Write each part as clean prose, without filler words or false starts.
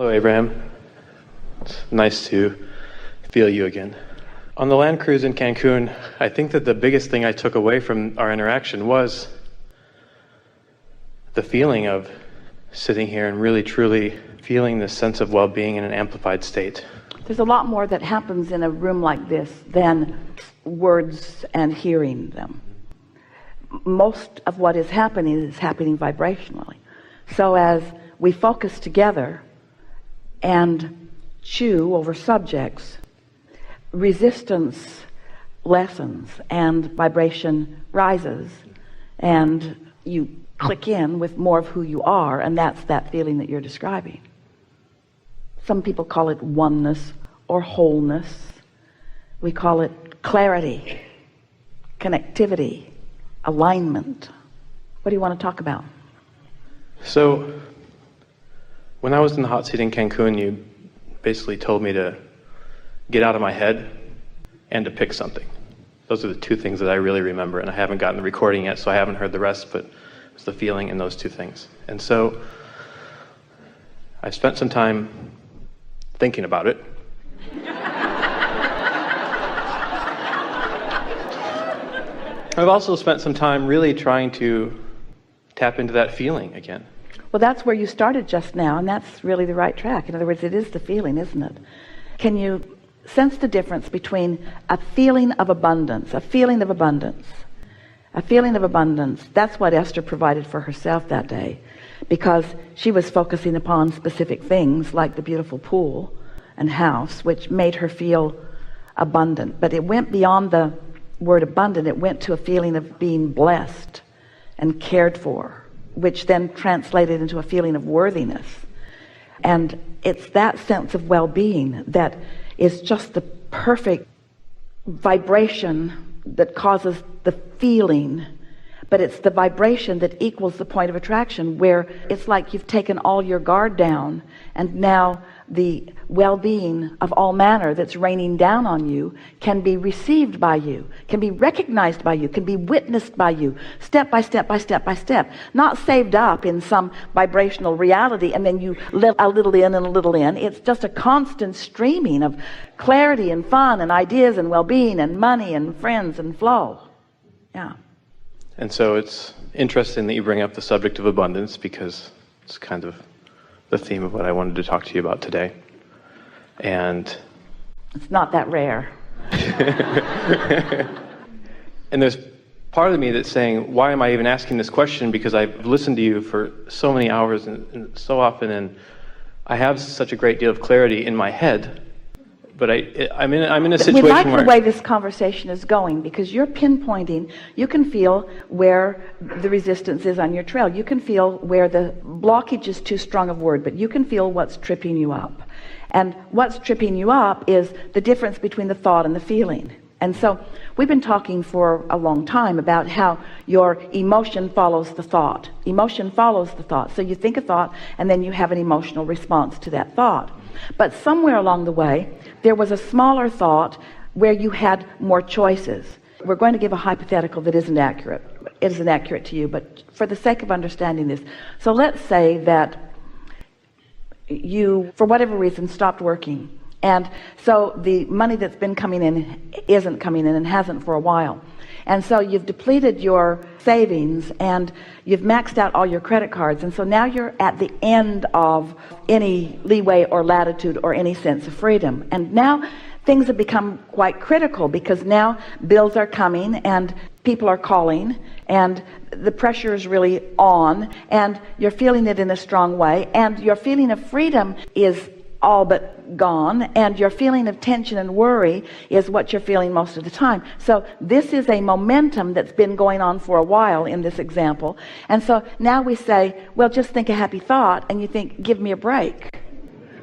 Hello, Abraham. It's nice to feel you again. On the land cruise in Cancun, I think that the biggest thing I took away from our interaction was the feeling of sitting here and really truly feeling this sense of well-being in an amplified state. There's a lot more that happens in a room like this than words and hearing them. Most of what is happening vibrationally. So as we focus together and chew over subjects, resistance lessens and vibration rises, and you click in with more of who you are, and that's that feeling that you're describing. Some people call it oneness or wholeness. We call it clarity, connectivity, alignment. What do you want to talk about? So, when I was in the hot seat in Cancun, you basically told me to get out of my head and to pick something. Those are the two things that I really remember, and I haven't gotten the recording yet, so I haven't heard the rest, but it was the feeling in those two things. And so, I spent some time thinking about it. I've also spent some time really trying to tap into that feeling again. Well, that's where you started just now, and that's really the right track. In other words, it is the feeling, isn't it? Can you sense the difference between a feeling of abundance, a feeling of abundance, a feeling of abundance? That's what Esther provided for herself that day, because she was focusing upon specific things like the beautiful pool and house, which made her feel abundant. But it went beyond the word abundant. It went to a feeling of being blessed and cared for, which then translated into a feeling of worthiness. And it's that sense of well-being that is just the perfect vibration that causes the feeling, but it's the vibration that equals the point of attraction, where it's like you've taken all your guard down, and now the well-being of all manner that's raining down on you can be received by you, can be recognized by you, can be witnessed by you, step by step by step by step, not saved up in some vibrational reality and then you let a little in and a little in. It's just a constant streaming of clarity and fun and ideas and well-being and money and friends and flow. Yeah. And so it's interesting that you bring up the subject of abundance, because it's kind of the theme of what I wanted to talk to you about today. And it's not that rare. And there's part of me that's saying, why am I even asking this question? Because I've listened to you for so many hours and so often, and I have such a great deal of clarity in my head. But I'm in a situation we like where the way this conversation is going, because you're pinpointing. You can feel where the resistance is on your trail. You can feel where the blockage is too strong of word, but you can feel what's tripping you up. And what's tripping you up is the difference between the thought and the feeling. And so we've been talking for a long time about how your emotion follows the thought. Emotion follows the thought. So you think a thought and then you have an emotional response to that thought. But somewhere along the way, there was a smaller thought where you had more choices. We're going to give a hypothetical that isn't accurate. It isn't accurate to you, but for the sake of understanding this. So let's say that you, for whatever reason, stopped working. And so the money that's been coming in isn't coming in and hasn't for a while. And so you've depleted your savings and you've maxed out all your credit cards. And so now you're at the end of any leeway or latitude or any sense of freedom. And now things have become quite critical, because now bills are coming and people are calling and the pressure is really on, and you're feeling it in a strong way, and your feeling of freedom is all but gone, and your feeling of tension and worry is what you're feeling most of the time. So this is a momentum that's been going on for a while in this example. And so now we say, well, just think a happy thought, and you think, give me a break.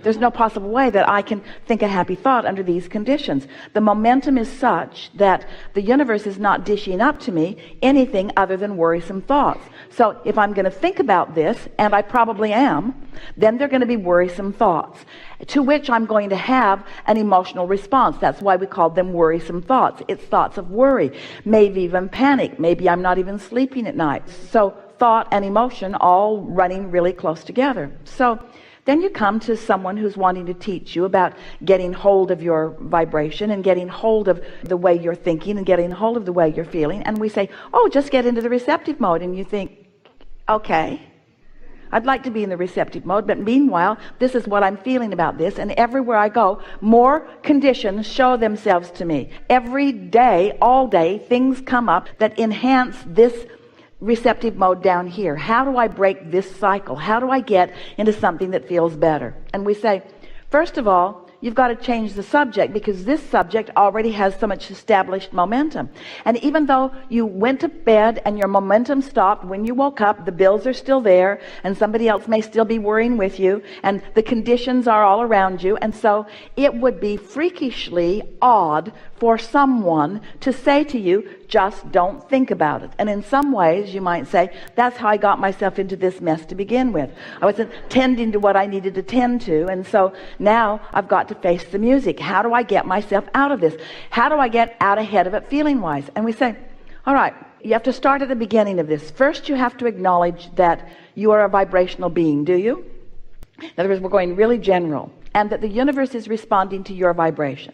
There's no possible way that I can think a happy thought under these conditions. The momentum is such that the universe is not dishing up to me anything other than worrisome thoughts. So if I'm going to think about this, and I probably am, then they're going to be worrisome thoughts, to which I'm going to have an emotional response. That's why we call them worrisome thoughts. It's thoughts of worry, maybe even panic. Maybe I'm not even sleeping at night. So thought and emotion all running really close together. So Then you come to someone who's wanting to teach you about getting hold of your vibration and getting hold of the way you're thinking and getting hold of the way you're feeling. And we say, oh, just get into the receptive mode. And you think, okay, I'd like to be in the receptive mode, but meanwhile, this is what I'm feeling about this. And everywhere I go, more conditions show themselves to me. Every day, all day, things come up that enhance this receptive mode down here. How do I break this cycle? How do I get into something that feels better? And we say, first of all, you've got to change the subject, because this subject already has so much established momentum. And even though you went to bed and your momentum stopped, when you woke up, the bills are still there, and somebody else may still be worrying with you, and the conditions are all around you. And so it would be freakishly odd for someone to say to you, just don't think about it. And in some ways you might say, that's how I got myself into this mess to begin with. I wasn't tending to what I needed to tend to, and so now I've got to face the music. How do I get myself out of this? How do I get out ahead of it feeling wise? And we say, all right, you have to start at the beginning of this. First, you have to acknowledge that you are a vibrational being. Do you? In other words, we're going really general, and that the universe is responding to your vibration.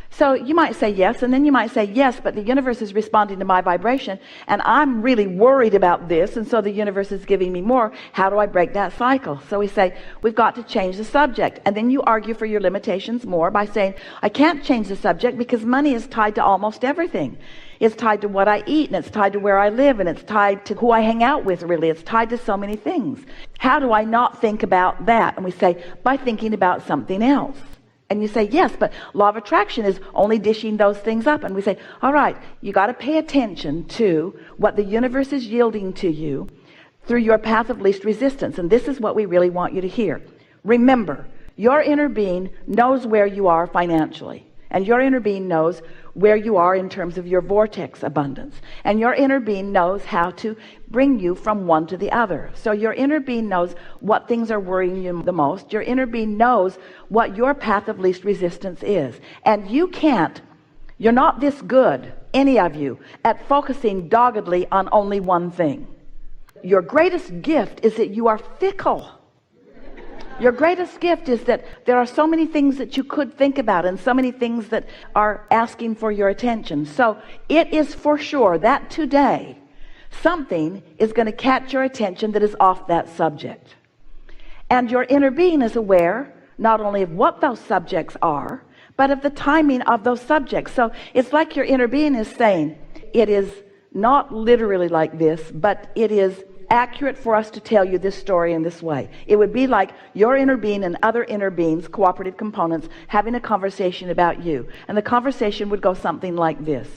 So you might say yes, and then you might say yes, but the universe is responding to my vibration, and I'm really worried about this, and so the universe is giving me more. How do I break that cycle? So we say, we've got to change the subject. And then you argue for your limitations more by saying, I can't change the subject because money is tied to almost everything. It's tied to what I eat, and it's tied to where I live, and it's tied to who I hang out with, really. It's tied to so many things. How do I not think about that? And we say, by thinking about something else. And you say, yes, but law of attraction is only dishing those things up. And we say, all right, you got to pay attention to what the universe is yielding to you through your path of least resistance. And this is what we really want you to hear. Remember, your inner being knows where you are financially. And your inner being knows where you are in terms of your vortex abundance. And your inner being knows how to bring you from one to the other. So your inner being knows what things are worrying you the most. Your inner being knows what your path of least resistance is. And you're not this good, any of you, at focusing doggedly on only one thing. Your greatest gift is that you are fickle. Your greatest gift is that there are so many things that you could think about, and so many things that are asking for your attention. So it is for sure that today something is going to catch your attention that is off that subject. And your inner being is aware not only of what those subjects are, but of the timing of those subjects. So it's like your inner being is saying, it is not literally like this, but it is accurate for us to tell you this story in this way. It would be like your inner being and other inner beings, cooperative components, having a conversation about you. And the conversation would go something like this.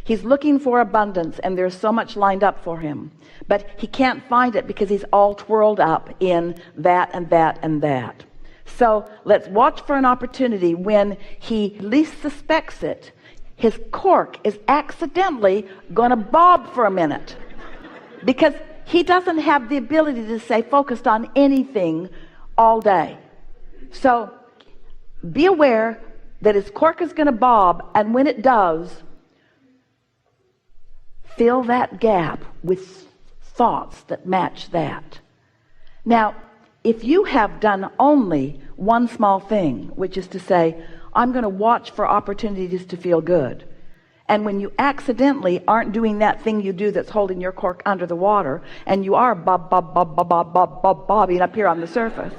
He's looking for abundance, and there's so much lined up for him, but he can't find it because he's all twirled up in that and that and that. So let's watch for an opportunity when he least suspects it. His cork is accidentally going to bob for a minute, because he doesn't have the ability to stay focused on anything all day. So be aware that his cork is going to bob, and when it does, fill that gap with thoughts that match that. Now, if you have done only one small thing, which is to say, I'm going to watch for opportunities to feel good, and when you accidentally aren't doing that thing you do that's holding your cork under the water, and you are bobbing up here on the surface,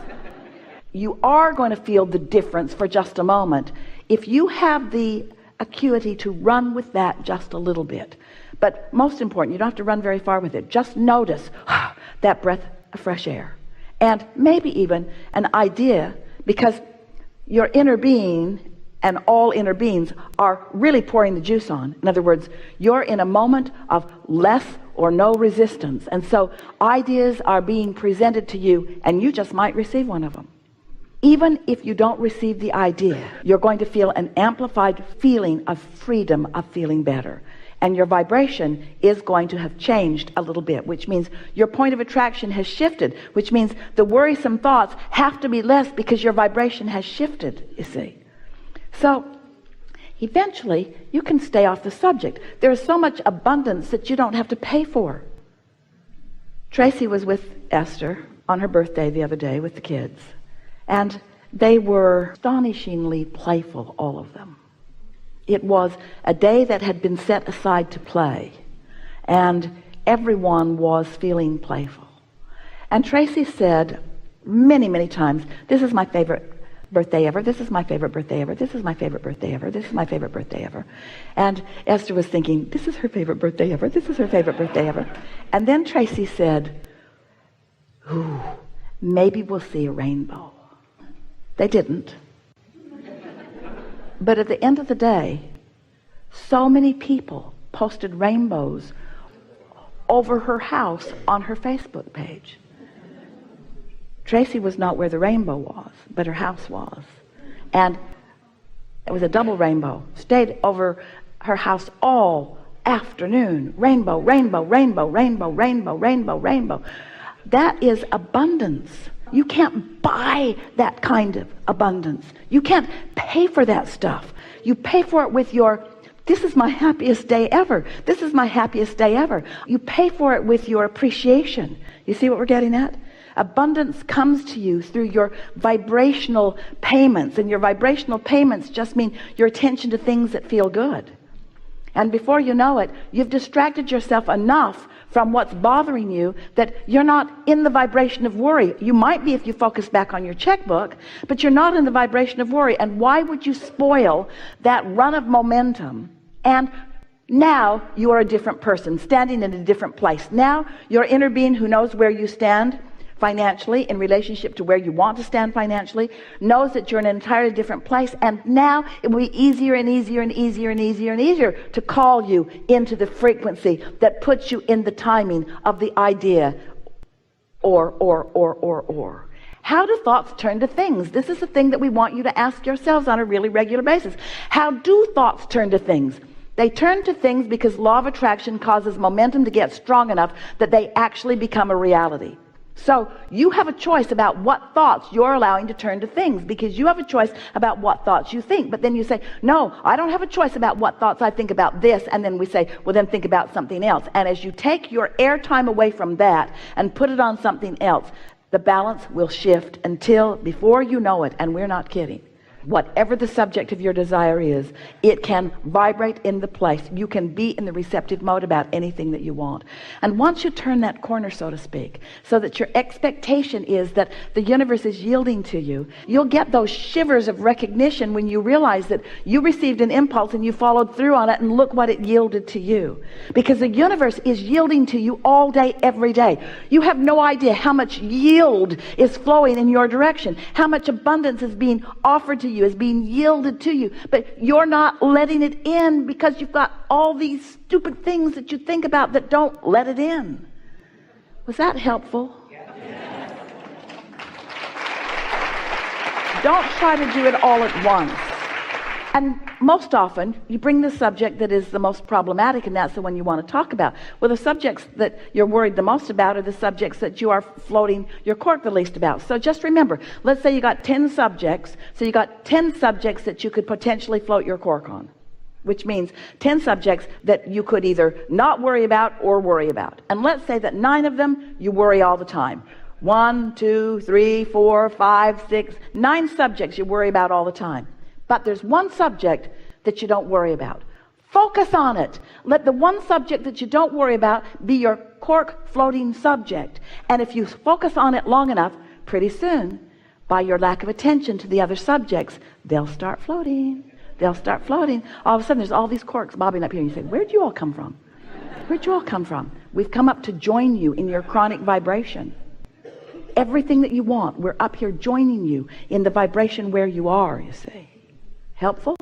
you are going to feel the difference for just a moment if you have the acuity to run with that just a little bit. But most important, you don't have to run very far with it. Just notice that breath of fresh air, and maybe even an idea, because your inner being and all inner beings are really pouring the juice on. In other words, you're in a moment of less or no resistance, and so ideas are being presented to you, and you just might receive one of them. Even if you don't receive the idea, you're going to feel an amplified feeling of freedom, of feeling better. And your vibration is going to have changed a little bit, which means your point of attraction has shifted, which means the worrisome thoughts have to be less because your vibration has shifted, you see. So eventually you can stay off the subject. There is so much abundance that you don't have to pay for. Tracy was with Esther on her birthday the other day with the kids, and they were astonishingly playful, all of them. It was a day that had been set aside to play, and everyone was feeling playful. And Tracy said many, many times, "This is my favorite birthday ever. This is my favorite birthday ever. This is my favorite birthday ever. This is my favorite birthday ever." And Esther was thinking, this is her favorite birthday ever. This is her favorite birthday ever. And then Tracy said, "Ooh, maybe we'll see a rainbow." They didn't. But at the end of the day, so many people posted rainbows over her house on her Facebook page. Tracy was not where the rainbow was, but her house was. And it was a double rainbow. Stayed over her house all afternoon. Rainbow, rainbow, rainbow, rainbow, rainbow, rainbow, rainbow. That is abundance. You can't buy that kind of abundance. You can't pay for that stuff. You pay for it with your, "This is my happiest day ever. This is my happiest day ever." You pay for it with your appreciation. You see what we're getting at? Abundance comes to you through your vibrational payments, and your vibrational payments just mean your attention to things that feel good. And before you know it, you've distracted yourself enough from what's bothering you that you're not in the vibration of worry. You might be if you focus back on your checkbook, but you're not in the vibration of worry. And why would you spoil that run of momentum? And now you are a different person, standing in a different place. Now your inner being, who knows where you stand financially in relationship to where you want to stand financially, knows that you're in an entirely different place, and now it will be easier and easier and easier and easier and easier to call you into the frequency that puts you in the timing of the idea or. How do thoughts turn to things? This is the thing that we want you to ask yourselves on a really regular basis. How do thoughts turn to things? They turn to things because law of attraction causes momentum to get strong enough that they actually become a reality. So you have a choice about what thoughts you're allowing to turn to things, because you have a choice about what thoughts you think. But then you say, "No, I don't have a choice about what thoughts I think about this." And then we say, "Well, then think about something else." And as you take your airtime away from that and put it on something else, the balance will shift until, before you know it, and we're not kidding, whatever the subject of your desire is, it can vibrate in the place. You can be in the receptive mode about anything that you want. And once you turn that corner, so to speak, so that your expectation is that the universe is yielding to you, you'll get those shivers of recognition when you realize that you received an impulse and you followed through on it, and look what it yielded to you. Because the universe is yielding to you all day, every day. You have no idea how much yield is flowing in your direction, how much abundance is being offered to you, is being yielded to you, but you're not letting it in because you've got all these stupid things that you think about that don't let it in. Was that helpful? Don't try to do it all at once. And most often you bring the subject that is the most problematic, and that's the one you want to talk about. Well, the subjects that you're worried the most about are the subjects that you are floating your cork the least about. So just remember, let's say you got 10 subjects, so you got 10 subjects that you could potentially float your cork on, which means 10 subjects that you could either not worry about or worry about. And let's say that 9 of them you worry all the time. 1, 2, 3, 4, 5, 6, 9 subjects you worry about all the time. But there's one subject that you don't worry about. Focus on it. Let the one subject that you don't worry about be your cork floating subject. And if you focus on it long enough, pretty soon, by your lack of attention to the other subjects, they'll start floating. They'll start floating. All of a sudden, there's all these corks bobbing up here. And you say, "Where'd you all come from? Where'd you all come from?" We've come up to join you in your chronic vibration. Everything that you want, we're up here joining you in the vibration where you are, you see. Helpful?